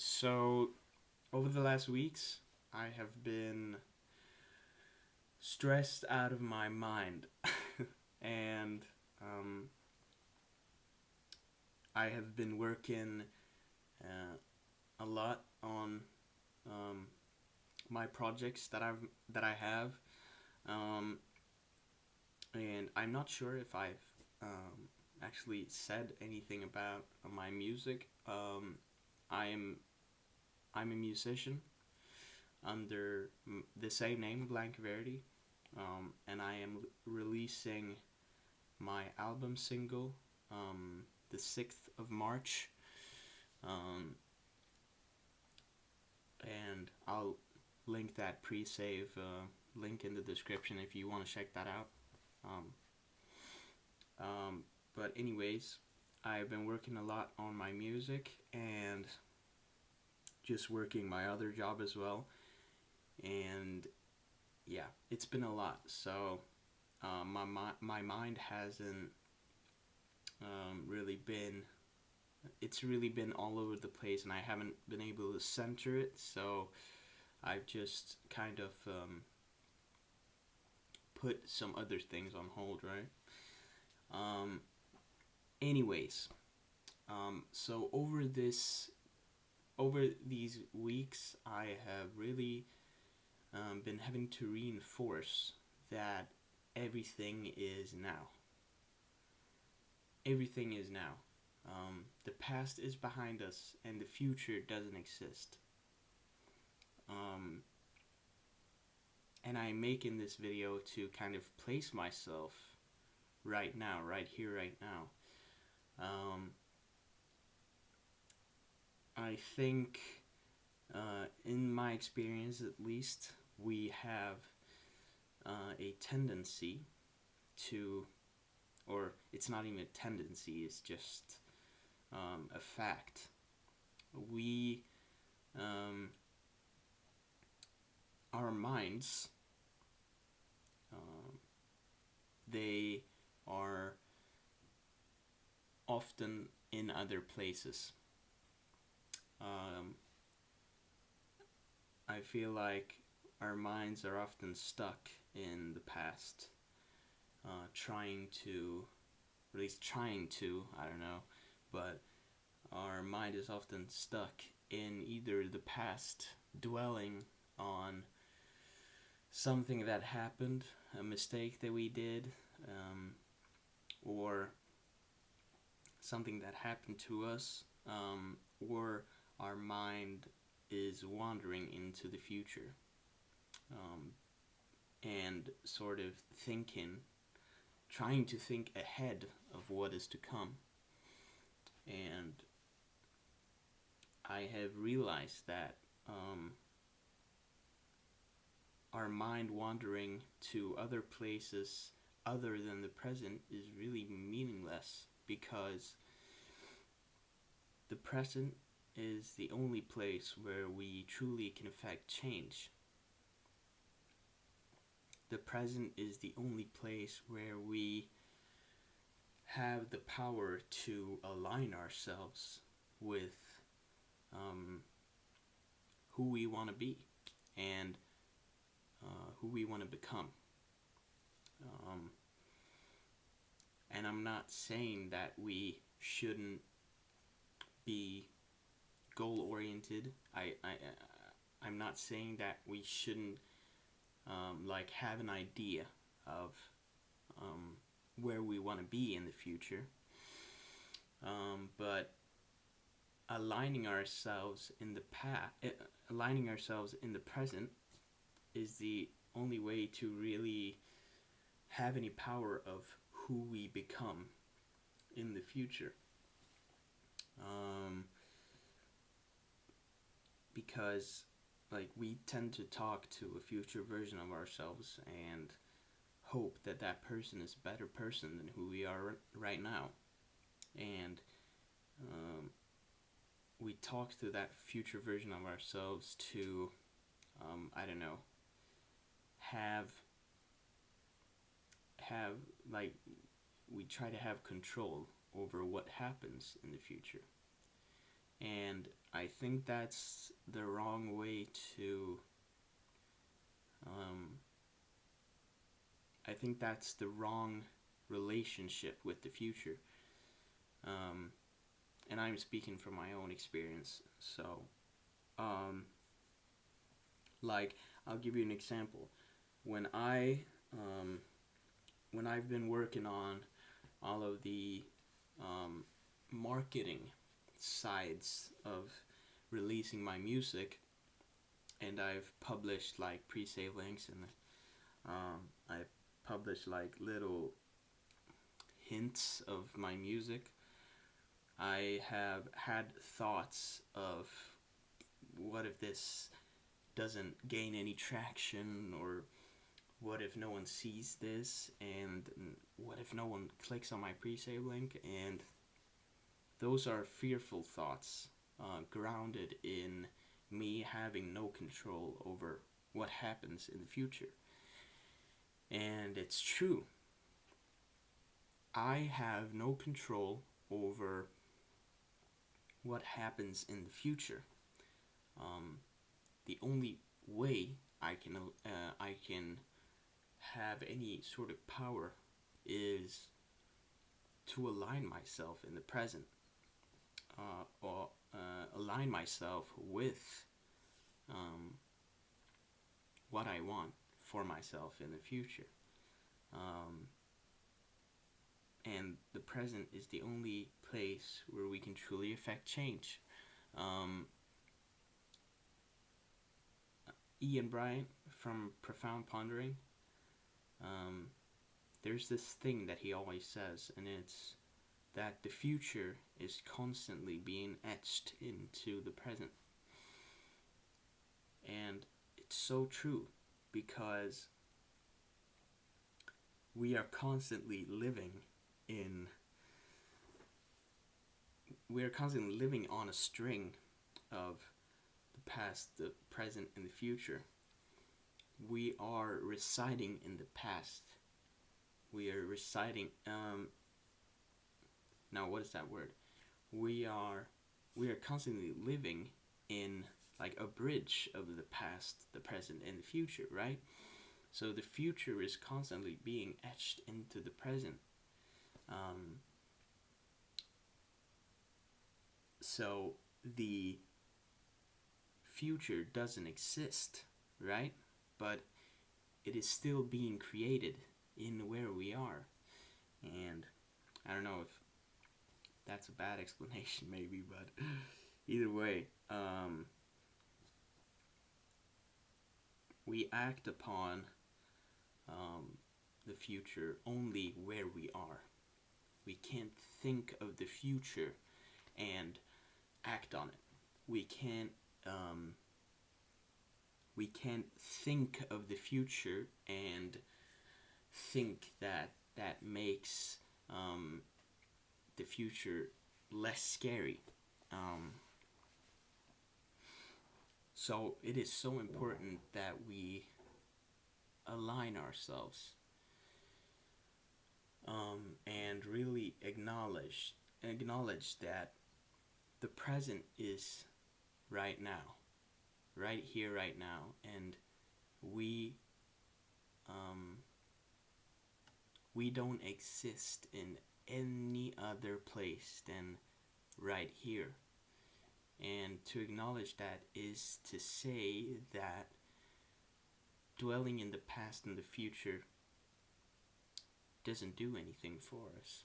So, over the last weeks, I have been stressed out of my mind. and I have been working a lot on um, my projects that I have. Um, and I'm not sure if I've actually said anything about my music. I'm I'm a musician under the same name, Blank Verdi, and I am releasing my album single the 6th of March, um, and I'll link that pre-save link in the description if you want to check that out. Um, but anyways, I've been working a lot on my music and just working my other job as well, and yeah, it's been a lot. So my mind hasn't really been. It's really been all over the place, and I haven't been able to center it. So I've just kind of put some other things on hold, right? Um, anyways, so over these weeks, I have really been having to reinforce that everything is now. Everything is now. The past is behind us, and the future doesn't exist. Um, and I'm making this video to kind of place myself right now, right here, right now. I think, in my experience at least, we have a tendency to, or it's not even a tendency, it's just a fact. We, um, our minds, um, they are often in other places. Um, I feel like our minds are often stuck in the past, trying to, or at least trying to, I don't know, but our mind is often stuck in either the past, dwelling on something that happened, a mistake that we did, or something that happened to us, or our mind is wandering into the future, um, and sort of trying to think ahead of what is to come. And I have realized that our mind wandering to other places other than the present is really meaningless, because the present is the only place where we truly can affect change. The present is the only place where we have the power to align ourselves with um, who we want to be and who we want to become. Um, and I'm not saying that we shouldn't be goal oriented. I'm not saying that we shouldn't like have an idea of um, where we want to be in the future. But aligning ourselves in the present is the only way to really have any power of who we become in the future. Because like we tend to talk to a future version of ourselves and hope that that person is a better person than who we are right now, and we talk to that future version of ourselves to I don't know, have have like we try to have control over what happens in the future. And I think that's the wrong way to. Um, I think that's the wrong relationship with the future. Um, and I'm speaking from my own experience. So, um, like, I'll give you an example. When I, um, when I've been working on all of the um, marketing sides of releasing my music, and I've published like pre-save links, and I've published like little hints of my music. I have had thoughts of what if this doesn't gain any traction, or what if no one sees this, and what if no one clicks on my pre-save link. And those are fearful thoughts, grounded in me having no control over what happens in the future. And it's true. I have no control over what happens in the future. The only way I can have any sort of power is to align myself in the present, or align myself with what I want for myself in the future. Um, and the present is the only place where we can truly affect change. Um, Ian Bryant from Profound Pondering, um, there's this thing that he always says, and it's that the future is constantly being etched into the present. And it's so true, because we are constantly living in we are constantly living on a string of the past, the present, and the future. We are residing in the past. We are residing. Now, what is that word? We are constantly living in like a bridge of the past, the present, and the future, right? So the future is constantly being etched into the present. So the future doesn't exist, right? But it is still being created in where we are. And I don't know if that's a bad explanation, maybe, but either way, we act upon the future only where we are. We can't think of the future and act on it. We can't think of the future and think that that makes the future less scary. So it is so important that we align ourselves, and really acknowledge that the present is right now, right here, right now, and we we don't exist in any other place than right here. And to acknowledge that is to say that dwelling in the past and the future doesn't do anything for us.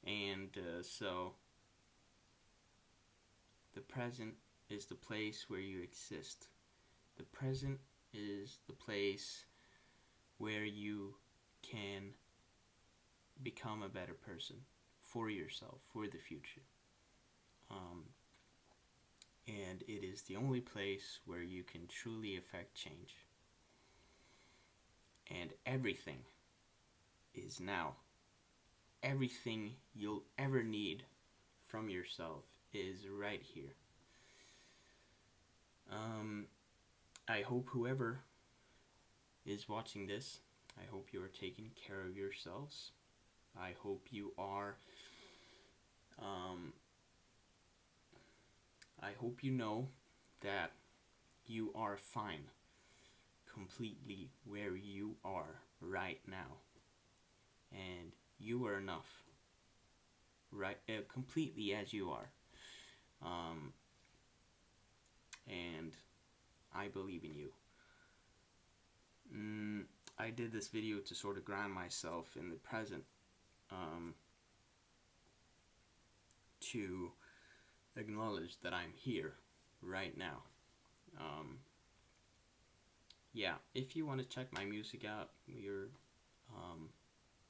And so the present is the place where you exist. The present is the place where you can become a better person for yourself, for the future. And it is the only place where you can truly affect change. And everything is now. Everything you'll ever need from yourself is right here. I hope whoever is watching this, I hope you are taking care of yourselves. I hope you are hope you know that you are fine completely where you are right now, and you are enough, right? Completely as you are. Um, and I believe in you. I did this video to sort of ground myself in the present, to acknowledge that I'm here right now. Yeah, if you want to check my music out, you're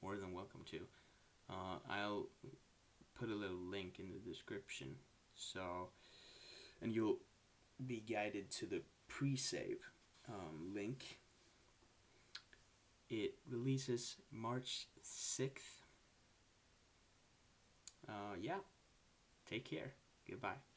more than welcome to. I'll put a little link in the description, so, and you'll be guided to the pre-save link. It releases March 6th. Yeah, take care. Goodbye.